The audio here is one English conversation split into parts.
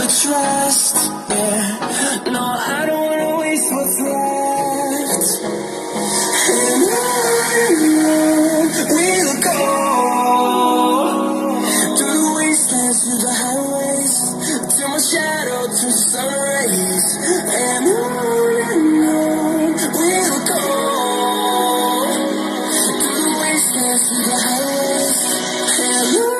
ever trust. Yeah, no, I don't wanna waste what's left. And on we'll go, through the wastelands, through the highways, till my shadow turns to sun rays. And on we'll go, through the wastelands, through the highways, and on.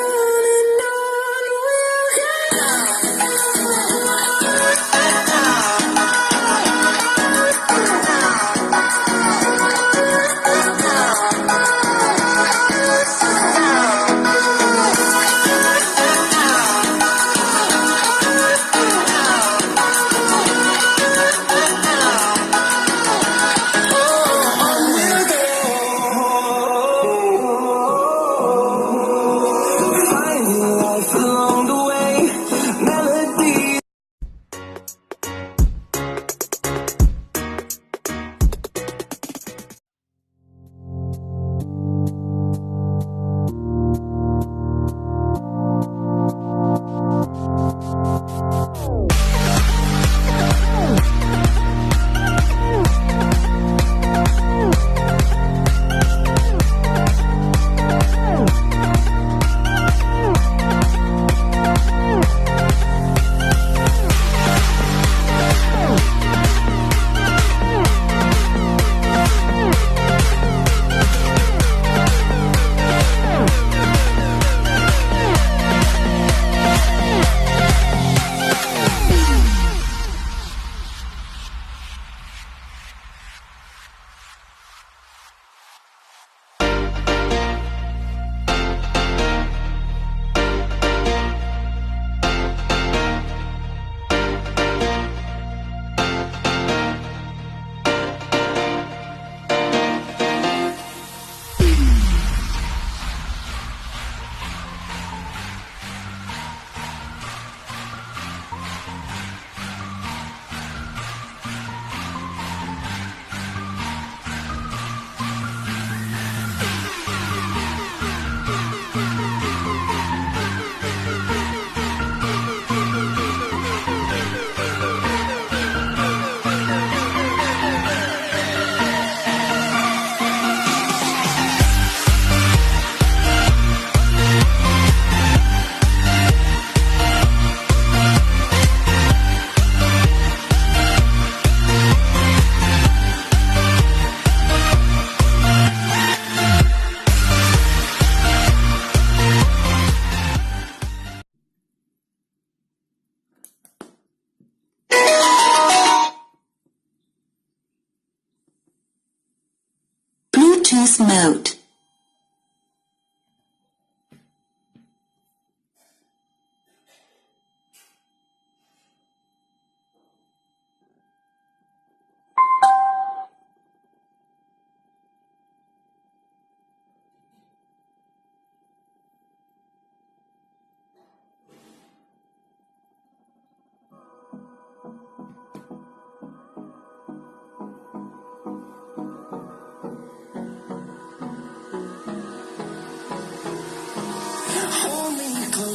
Bluetooth mode.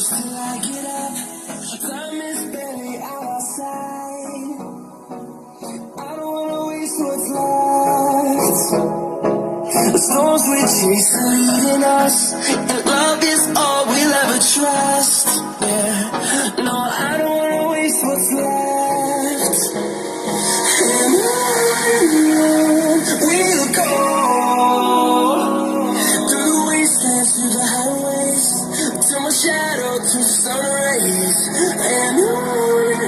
Till I get up, time is barely out our sight. I don't wanna waste what's left. The storms we chase are leading us, and love is all we'll ever trust. Yeah, no, I don't wanna waste what's left. And on we'll go, through the wastelands, through the highways, till my shadow turns to sun rays. And on